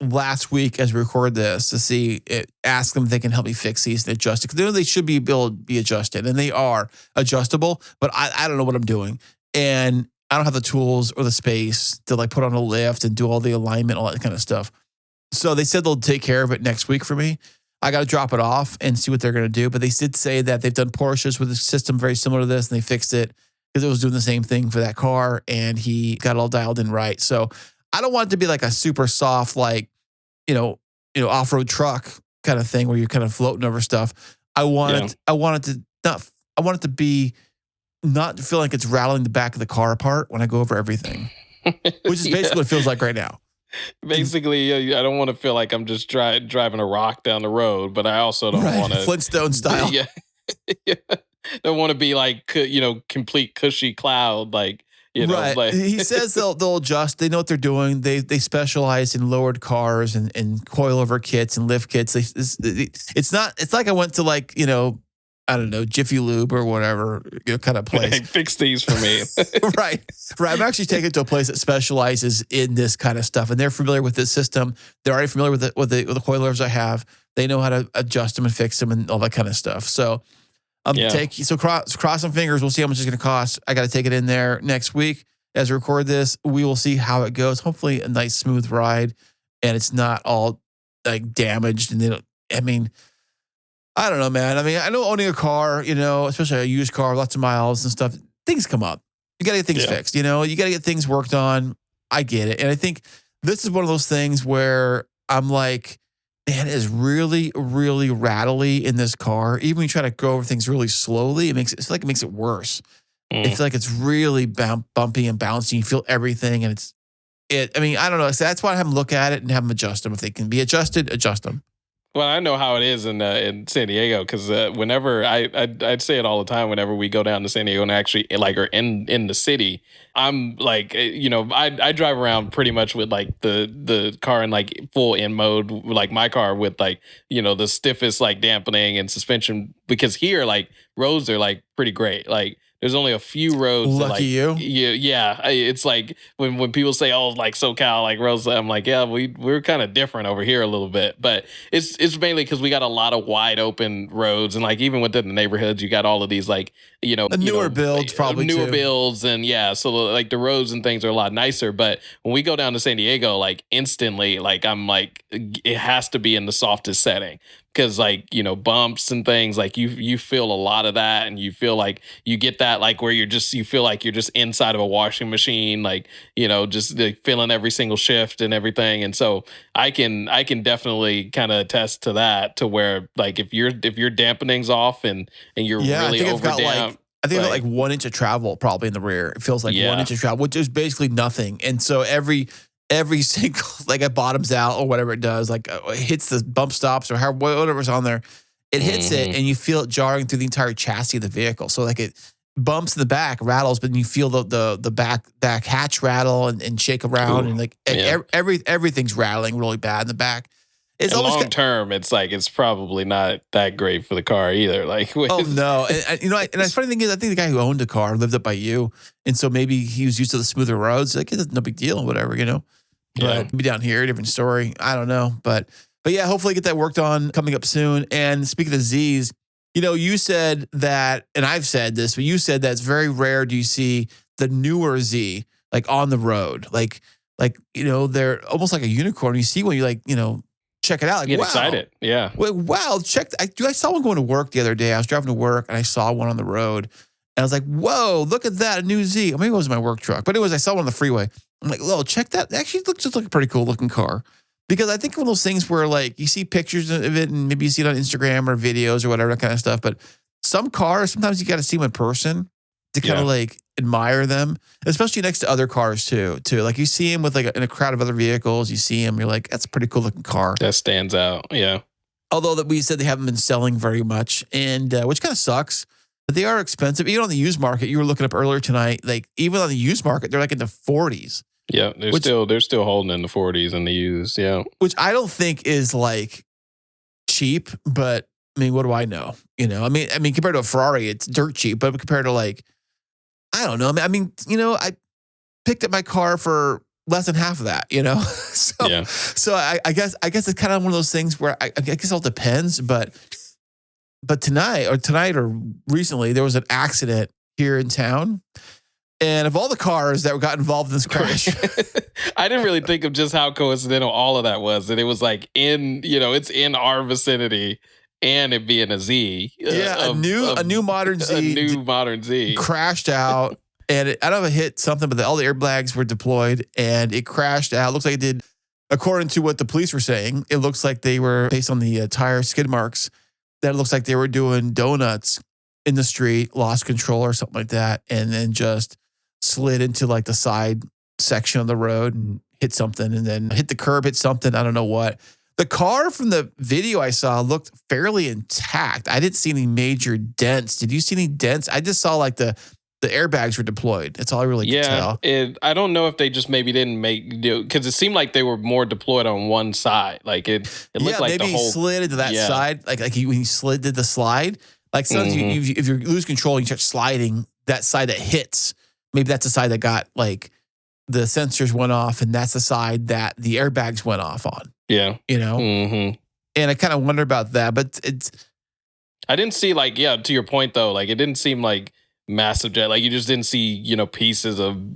last week as we record this to ask them if they can help me fix these and adjust it. Because they should be able to be adjusted, and they are adjustable, but I don't know what I'm doing. And I don't have the tools or the space to like put on a lift and do all the alignment, all that kind of stuff. So they said they'll take care of it next week for me. I got to drop it off and see what they're going to do. But they did say that they've done Porsches with a system very similar to this, and they fixed it because it was doing the same thing for that car, and he got it all dialed in right. So I don't want it to be like a super soft, like, off-road truck kind of thing where you're kind of floating over stuff. I want it to be not feel like it's rattling the back of the car apart when I go over everything, which is basically what it feels like right now. Basically, I don't want to feel like I'm just driving a rock down the road, but I also don't want to Flintstone style. Don't want to be like complete cushy cloud like. Right. Like he says they'll adjust. They know what they're doing. They specialize in lowered cars and coilover kits and lift kits. It's like I went to like, I don't know, Jiffy Lube or whatever kind of place. Hey, fix these for me. Right. I'm actually taking it to a place that specializes in this kind of stuff, and they're familiar with this system. They're already familiar with the coilovers I have. They know how to adjust them and fix them and all that kind of stuff. So cross some fingers. We'll see how much it's going to cost. I got to take it in there next week as we record this. We will see how it goes. Hopefully a nice smooth ride, and it's not all like damaged. And I don't know, man. I mean, I know owning a car, especially a used car, lots of miles and stuff, things come up. You got to get things fixed, you got to get things worked on. I get it. And I think this is one of those things where I'm like, man, it is really, really rattly in this car. Even when you try to go over things really slowly, it makes it worse. It's like it's really bumpy and bouncy. You feel everything, and I don't know. So that's why I have them look at it and have them adjust them. If they can be adjusted, adjust them. Well, I know how it is in San Diego because whenever I'd say it all the time. Whenever we go down to San Diego and actually like are in the city, I'm like I drive around pretty much with like the car in like full in mode, like my car with like the stiffest like dampening and suspension, because here like roads are like pretty great. Like there's only a few roads. Lucky you. Yeah. It's like when people say, "Oh, like SoCal, like roads," I'm like, yeah, we're kind of different over here a little bit, but it's mainly because we got a lot of wide open roads, and like even within the neighborhoods, you got all of these like newer builds, probably newer builds, and so like the roads and things are a lot nicer. But when we go down to San Diego, like instantly, like I'm like it has to be in the softest setting because like, you know, bumps and things, like you feel a lot of that, and you feel like you get that like where you feel like you're just inside of a washing machine, like, you know, just like, feeling every single shift and everything. And so I can definitely kind of attest to that, to where like if your dampening's off and you're really over damped. I think I got like 1 inch of travel probably in the rear. It feels like 1 inch of travel, which is basically nothing. And so every single, like it bottoms out or whatever it does, like it hits the bump stops or whatever's on there, it hits it and you feel it jarring through the entire chassis of the vehicle. So like it bumps in the back, rattles, but you feel the back hatch rattle and shake around. Ooh, and like everything's rattling really bad in the back. It's long term, it's like it's probably not that great for the car either. Like, oh no, and you know, and the funny thing is, I think the guy who owned the car lived up by you, and so maybe he was used to the smoother roads. Like, it's no big deal, whatever, you know. But maybe down here, different story. I don't know, but yeah, hopefully get that worked on coming up soon. And speaking of Z's, you know, you said that, and I've said this, but you said that it's very rare do you see the newer Z like on the road, like you know, they're almost like a unicorn. You see when you like, you know, check it out. Like, get excited. Yeah. Wow. I saw one going to work the other day. I was driving to work and I saw one on the road. And I was like, whoa, look at that, a new Z. Or maybe it was my work truck. But anyways, I saw one on the freeway. I'm like, oh, check that. It actually looks just like a pretty cool looking car. Because I think one of those things where like you see pictures of it and maybe you see it on Instagram or videos or whatever, that kind of stuff. But some cars, sometimes you got to see them in person to kind of like admire them, especially next to other cars too. Like you see him with like in a crowd of other vehicles, you see him, you're like, that's a pretty cool looking car. That stands out. Yeah. Although that we said they haven't been selling very much, and which kind of sucks, but they are expensive. Even on the used market, you were looking up earlier tonight, like even on the used market, they're like in the 40s. Yeah. They're still holding in the 40s in the used. Yeah. Which I don't think is like cheap, but I mean, what do I know? You know, I mean, compared to a Ferrari, it's dirt cheap, but compared to like, I don't know. I mean, you know, I picked up my car for less than half of that, you know? So I guess it's kind of one of those things where I guess it all depends, but tonight or recently, there was an accident here in town. And of all the cars that got involved in this crash, I didn't really think of just how coincidental all of that was. That it was like it's in our vicinity. And it being a Z. A new modern Z. A new modern Z. Crashed out. And I don't know if it hit something, but all the airbags were deployed and it crashed out. Looks like it did, according to what the police were saying, it looks like they were, based on the tire skid marks, that it looks like they were doing donuts in the street, lost control or something like that, and then just slid into like the side section of the road and hit something and then hit the curb, hit something. I don't know what. The car from the video I saw looked fairly intact. I didn't see any major dents. Did you see any dents? I just saw like the airbags were deployed. That's all I really could tell. I don't know if they just maybe didn't because it seemed like they were more deployed on one side. Like it looked like maybe the whole slid into that side. Like when you slid to the slide. Like sometimes if you lose control, you start sliding that side that hits. Maybe that's the side that got like the sensors went off, and that's the side that the airbags went off on. Yeah. You know? Mm-hmm. And I kind of wonder about that, but I didn't see like, to your point though, like it didn't seem like massive jet. Like you just didn't see, pieces of,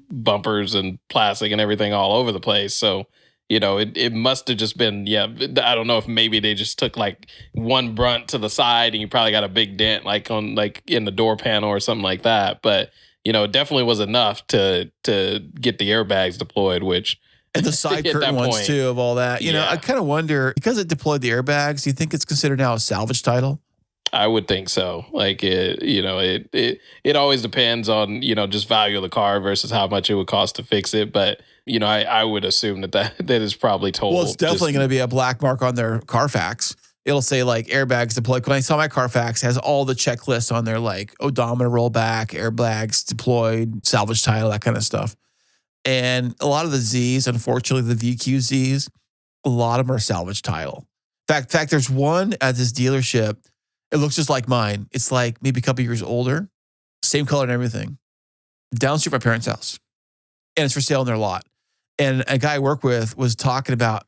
bumpers and plastic and everything all over the place. So, it must have just been, I don't know if maybe they just took like one brunt to the side and you probably got a big dent like on like in the door panel or something like that. But, it definitely was enough to get the airbags deployed, which, and the side curtain ones too of all that. I kind of wonder, because it deployed the airbags, do you think it's considered now a salvage title? I would think so. Like it always depends on, just value of the car versus how much it would cost to fix it. But, I would assume that is probably total. Well, it's definitely going to be a black mark on their Carfax. It'll say like airbags deployed. When I saw my Carfax, it has all the checklists on there, like odometer rollback, airbags deployed, salvage title, that kind of stuff. And a lot of the Zs, unfortunately, the VQZs, a lot of them are salvage title. In fact, there's one at this dealership. It looks just like mine. It's like maybe a couple years older, same color and everything. Downstreet from my parents' house. And it's for sale in their lot. And a guy I work with was talking about,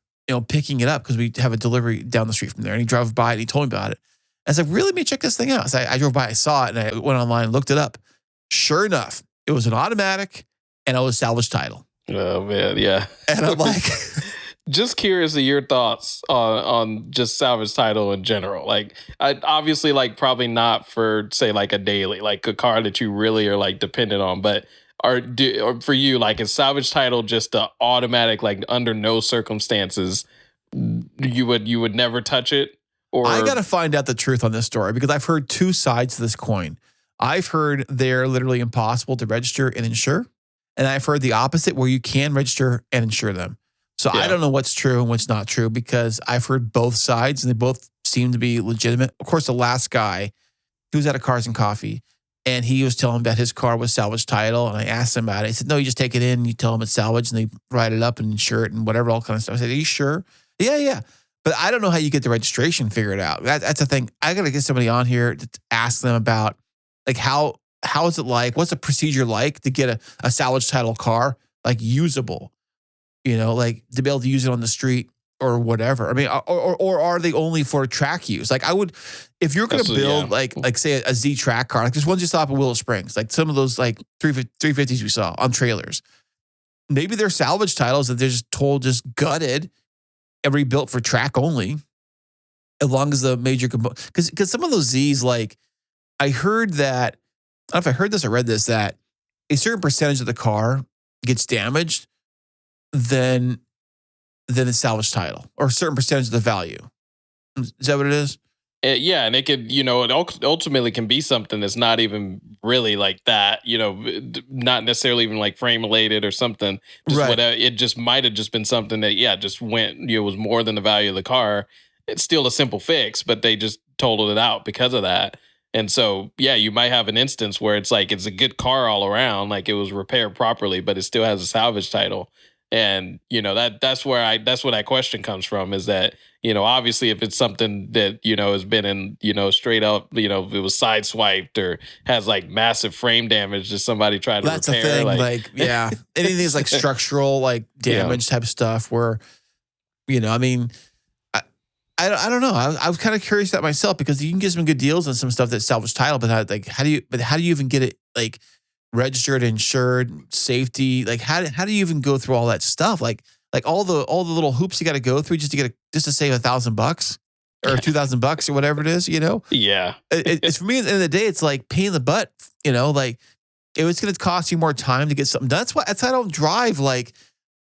picking it up because we have a delivery down the street from there. And he drove by and he told me about it. I was like, really? Let me check this thing out. So I drove by, I saw it, and I went online and looked it up. Sure enough, it was an automatic. And it was salvage title. Oh man, yeah. And I'm like, Just curious of your thoughts on just salvage title in general. Like, I obviously like probably not for say like a daily, like a car that you really are like dependent on, but or for you, like is salvage title just the automatic, like under no circumstances you would never touch it? I got Or to find out the truth on this story because I've heard two sides to this coin. I've heard they're literally impossible to register and insure. And I've heard the opposite where you can register and insure them. So I yeah, don't know what's true and what's not true because I've heard both sides and they both seem to be legitimate. Of course, the last guy, he was at a Cars and Coffee and he was telling me that his car was salvage title. And I asked him about it. He said, no, you just take it in and you tell them it's salvage and they write it up and insure it and whatever, all kind of stuff. I said, are you sure? Yeah, yeah. But I don't know how you get the registration figured out. That's the thing. I got to get somebody on here to ask them about like how is it like? What's the procedure like to get a salvage title car like usable? You know, like to be able to use it on the street or whatever. I mean, or are they only for track use? Like I would, if you're going to build like say a Z track car, like there's ones you saw up at Willow Springs, like some of those like 350s we saw on trailers. Maybe they're salvage titles that they're just gutted and rebuilt for track only, as long as the major component. Because some of those Z's, like I heard that, I don't know if I heard this or read this, that a certain percentage of the car gets damaged, then it's salvage title, or a certain percentage of the value. Is that what it is? Yeah, and it could, it ultimately can be something that's not even really like that, not necessarily even like frame related or something. Just Right. whatever. It just might have just been something that, just went, was more than the value of the car. It's still a simple fix, but they just totaled it out because of that. And so, yeah, you might have an instance where it's like it's a good car all around, like it was repaired properly, but it still has a salvage title. And that's where that's where that question comes from, is that obviously if it's something that has been in straight up if it was sideswiped or has like massive frame damage that somebody tried to That's repair, a thing. Like yeah, anything that's like structural like damage type stuff. Where I mean, I don't know. I was kind of curious about myself because you can get some good deals on some stuff that's salvage title, but how do you even get it like registered, insured, safety? Like how do you even go through all that stuff? Like all the little hoops you got to go through just to save $1,000 or $2,000 or whatever it is. Yeah. It's for me at the end of the day. It's like pain in the butt. Like it was going to cost you more time to get something done. That's why I don't drive like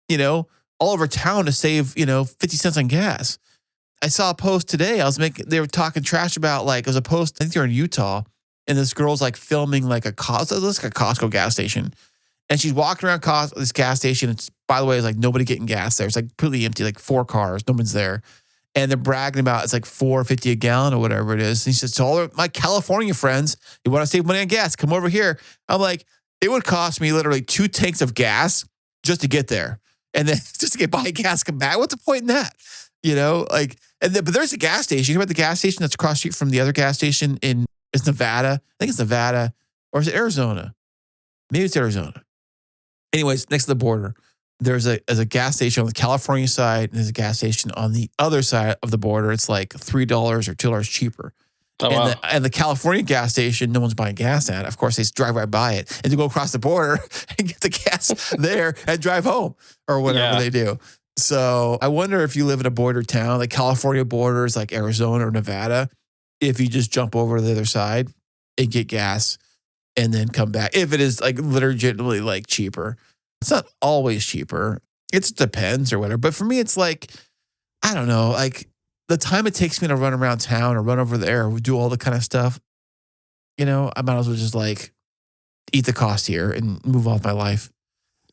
all over town to save 50 cents on gas. I saw a post today. They were talking trash about like it was a post. I think they're in Utah. And this girl's like filming like a Costco gas station. And she's walking around this gas station. It's, by the way, it's like nobody getting gas there. It's like completely empty, like 4 cars. No one's there. And they're bragging about it's like $4.50 a gallon or whatever it is. And he says, to all my California friends, you want to save money on gas, come over here. I'm like, it would cost me literally 2 tanks of gas just to get there. And then just to buy gas, come back. What's the point in that? But there's a gas station. You know about the gas station that's across the street from the other gas station in Nevada. I think it's Nevada, or is it Arizona? Maybe it's Arizona. Anyways, next to the border, there's a gas station on the California side, and there's a gas station on the other side of the border. It's like $3 or $2 cheaper. Oh, wow. And the California gas station, no one's buying gas at. Of course, they just drive right by it and to go across the border and get the gas there and drive home or whatever they do. So I wonder if you live in a border town, like California borders, like Arizona or Nevada, if you just jump over to the other side and get gas and then come back. If it is like legitimately like cheaper. It's not always cheaper. It depends or whatever. But for me, it's like, I don't know, like the time it takes me to run around town or run over there or do all the kind of stuff, I might as well just like eat the cost here and move on with my life.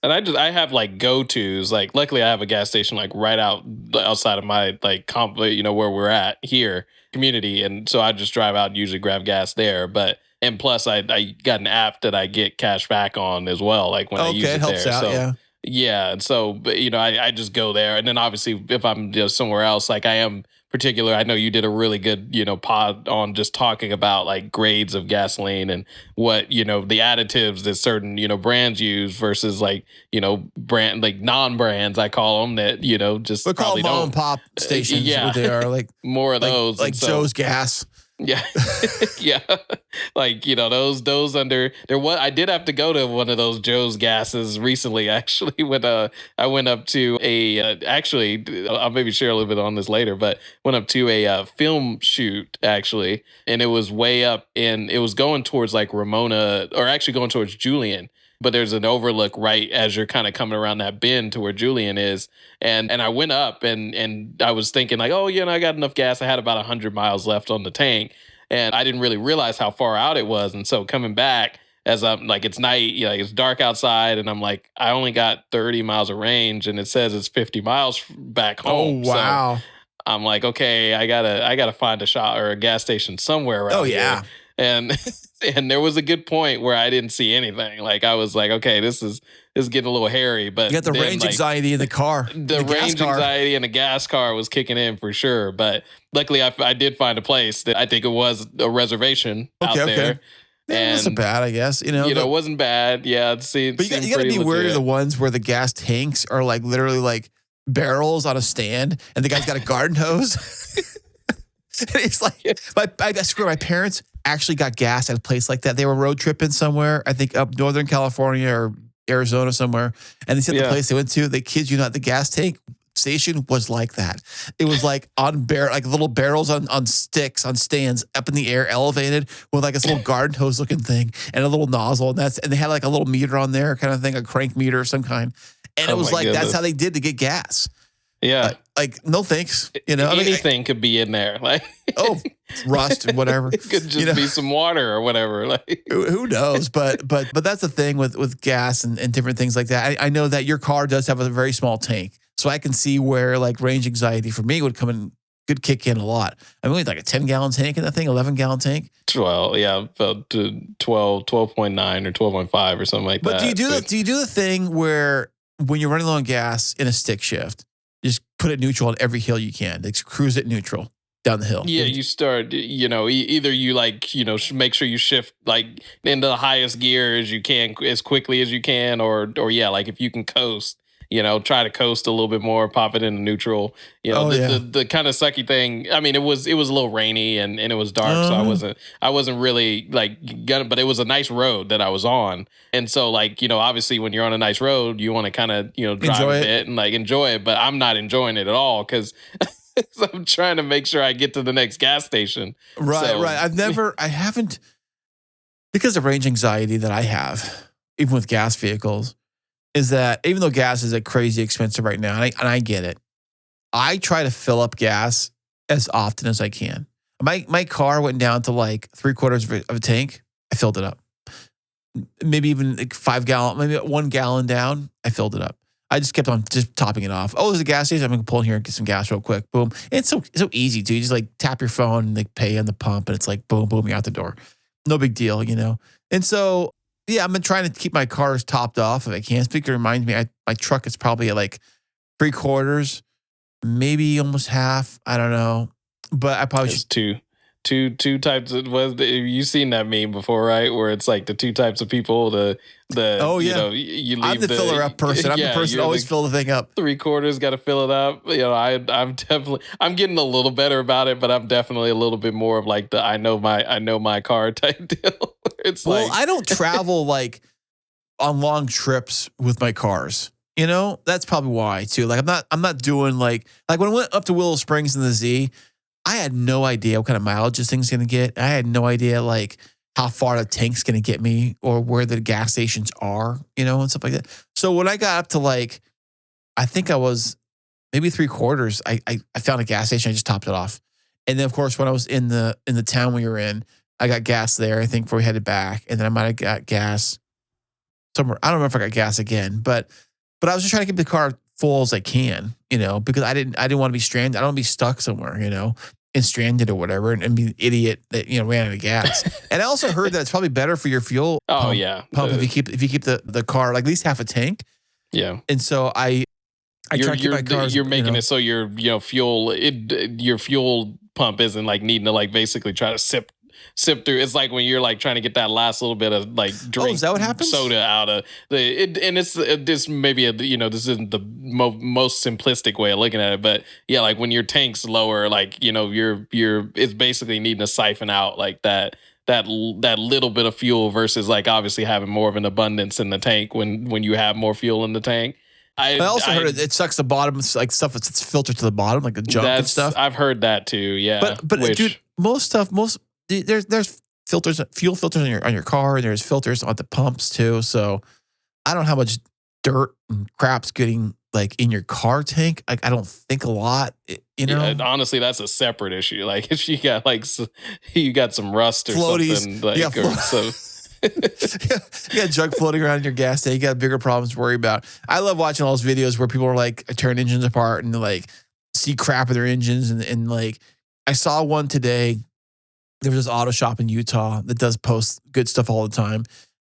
And I have like go-tos. Like luckily I have a gas station like right outside of my like where we're at here community. And so I just drive out and usually grab gas there. And plus I got an app that I get cash back on as well. Like when I use it helps there. Out, so yeah. yeah. And so, I just go there. And then obviously if I'm somewhere else, like I am particular, I know you did a really good, pod on just talking about like grades of gasoline and what, the additives that certain, brands use versus like, brand, like non-brands, I call them that, just we call probably them mom don't. and pop stations. Yeah. What they are like More of those. Like so, Joe's Gas. Yeah. Yeah. Like, those under there. What I did have to go to one of those Joe's gases recently, actually, when I went up to a actually, I'll maybe share a little bit on this later, but went up to a film shoot, actually, and it was way up and it was going towards like Ramona, or actually going towards Julian. But there's an overlook right as you're kind of coming around that bend to where Julian is. And I went up and I was thinking like, oh, I got enough gas. I had about 100 miles left on the tank. And I didn't really realize how far out it was. And so coming back as I'm like, it's night, it's dark outside. And I'm like, I only got 30 miles of range and it says it's 50 miles back home. Oh, wow. So I'm like, okay, I gotta find a shop or a gas station somewhere around here. And and there was a good point where I didn't see anything. Like I was like, okay, this is getting a little hairy. But you got the range anxiety in the car. The range anxiety in the gas car was kicking in for sure. But luckily, I did find a place that I think it was a reservation out there. Yeah, it wasn't bad, I guess. It wasn't bad. Yeah, but you got to be wary of the ones where the gas tanks are like literally like barrels on a stand, and the guy's got a garden hose. And he's like, I swear, my parents actually got gas at a place like that. They were road tripping somewhere, I think up Northern California or Arizona somewhere. And they said the place they went to, they kid you not, the gas tank station was like that. It was like like little barrels on sticks, on stands up in the air, elevated with like this little garden hose looking thing and a little nozzle. And they had like a little meter on there kind of thing, a crank meter of some kind. And it was like, that's how they did to get gas. Yeah. Like, no thanks. Anything could be in there. Like, rust and whatever. It could just be some water or whatever. Like, who knows? But that's the thing with gas and different things like that. I know that your car does have a very small tank, so I can see where like range anxiety for me would could kick in a lot. I mean, like a 10-gallon tank in that thing, 11-gallon tank. 12, yeah, 12.9 or 12.5 or something like that. But do you do the thing where when you're running low on gas in a stick shift, just put it neutral on every hill you can. Like cruise it neutral down the hill. Yeah, you start, either you like, make sure you shift like into the highest gear as you can, as quickly as you can, or yeah, like if you can coast, try to coast a little bit more, pop it into neutral. The kind of sucky thing. I mean, it was a little rainy and it was dark, so I wasn't really like gonna, but it was a nice road that I was on. And so like, obviously when you're on a nice road, you want to kind of, drive enjoy a bit and like enjoy it, but I'm not enjoying it at all because I'm trying to make sure I get to the next gas station. Right. I haven't, because of range anxiety that I have, even with gas vehicles, is that even though gas is like crazy expensive right now, and I get it, I try to fill up gas as often as I can. My car went down to like 3/4 of a tank. I filled it up. Maybe even like 5 gallon, maybe 1 gallon down. I filled it up. I just kept on just topping it off. Oh, there's a gas station. I'm gonna pull in here and get some gas real quick. Boom. And it's so easy too. You just like tap your phone and like pay on the pump, and it's like boom, boom, you're out the door. No big deal, And so yeah, I've been trying to keep my cars topped off if I can. Speaker reminds me, my truck is probably at like 3/4, maybe almost half. I don't know, but I probably should. Two types of, you've seen that meme before, right? Where it's like the two types of people, you leave I'm the filler up person. I'm the person that always fill the thing up. 3/4 got to fill it up. I'm getting a little better about it, but I'm definitely a little bit more of like the I know my car type deal. It's I don't travel like on long trips with my cars. That's probably why too. Like I'm not doing like when I went up to Willow Springs in the Z, I had no idea what kind of mileage this thing's going to get. I had no idea like how far the tank's going to get me or where the gas stations are, and stuff like that. So when I got up to like, I think I was maybe 3/4, I found a gas station. I just topped it off. And then of course, when I was in the town we were in, I got gas there, I think, before we headed back. And then I might have got gas somewhere. I don't remember if I got gas again, but I was just trying to keep the car full as I can, because I didn't want to be stranded. I don't want to be stuck somewhere, and stranded or whatever, and be an idiot that ran out of gas. And I also heard that it's probably better for your fuel. Pump if you keep the car like at least half a tank. Yeah. And so I try to keep my cars. You're making it so your fuel pump isn't like needing to like basically try to sip through. It's like when you're like trying to get that last little bit of like drink is that what happens? soda out of and it's this maybe this isn't the most simplistic way of looking at it, but yeah, like when your tank's lower, like you're it's basically needing to siphon out like that little bit of fuel versus like obviously having more of an abundance in the tank when you have more fuel in the tank. I also heard it sucks the bottom, like stuff that's filtered to the bottom, like the junk and stuff. I've heard that too. Yeah, but dude, there's filters, fuel filters on your car, and there's filters at the pumps too. So I don't know how much dirt and crap's getting like in your car tank. I don't think a lot. Yeah, honestly, that's a separate issue. Like if you got you got some rust or floaties, something, like or so. You got junk floating around in your gas tank. You got bigger problems to worry about. I love watching all those videos where people are like tearing engines apart and like see crap in their engines. And like I saw one today. There was this auto shop in Utah that does post good stuff all the time.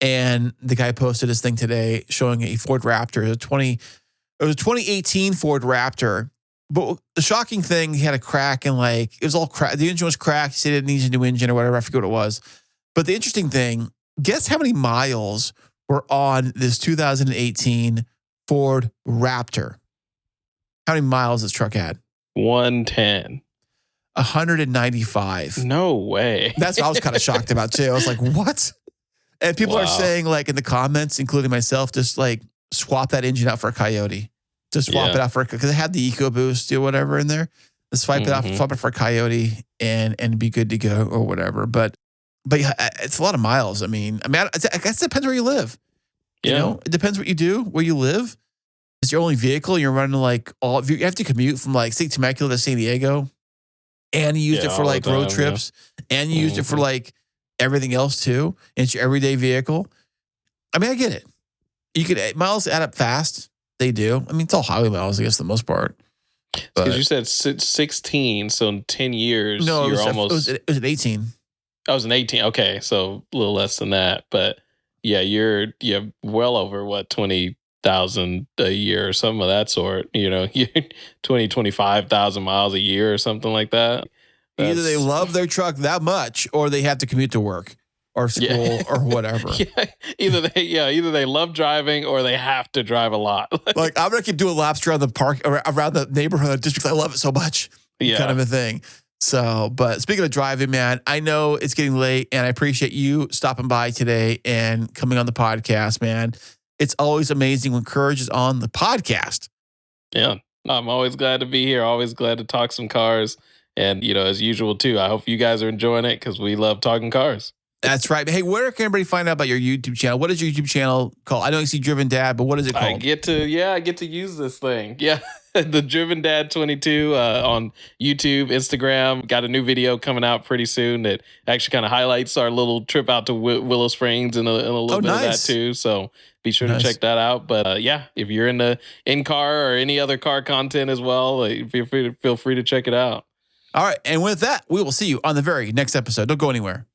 And the guy posted this thing today showing a Ford Raptor. It was a 2018 Ford Raptor. But the shocking thing, he had a crack and like it was all cracked. The engine was cracked. He said it needs a new engine or whatever. I forget what it was. But the interesting thing, guess how many miles were on this 2018 Ford Raptor? How many miles this truck had? 110. 195. No way. That's what I was kind of shocked about too. I was like, what? And people are saying like in the comments, including myself, just like swap that engine out for a Coyote. Just swap it out for, because it had the EcoBoost or whatever in there. Just swipe it out, swap it for a Coyote and be good to go or whatever. But yeah, it's a lot of miles. I guess it depends where you live. You know, it depends what you do, where you live. It's your only vehicle. You're running like you have to commute from like say Temecula to San Diego, and you used it for like road trips, and you used it for like everything else too. And it's your everyday vehicle. I mean, I get it. Miles add up fast. They do. I mean, it's all highway miles, I guess, for the most part. Because you said 16, so in 10 years, no, you're it was an 18. I was an 18. Okay, so a little less than that. But yeah, you're well over, 20,000 a year or something of that sort. You're 25,000 miles a year or something like that. Either they love their truck that much or they have to commute to work or school or whatever. Either they love driving or they have to drive a lot. Like I'm gonna keep doing laps around the park, around the neighborhood, just because I love it so much. Kind of a thing. So, but speaking of driving, man, I know it's getting late, and I appreciate you stopping by today and coming on the podcast, man. It's always amazing when Courage is on the podcast. Yeah, I'm always glad to be here. Always glad to talk some cars, and as usual too. I hope you guys are enjoying it because we love talking cars. That's right. Hey, where can everybody find out about your YouTube channel? What is your YouTube channel called? I know you see Driven Dad, but what is it called? I get to use this thing. Yeah. The Driven Dad 22 on YouTube, Instagram. Got a new video coming out pretty soon that actually kind of highlights our little trip out to Willow Springs and a little bit of that too. So be sure to check that out. But if you're into in-car or any other car content as well, feel free to check it out. All right. And with that, we will see you on the very next episode. Don't go anywhere.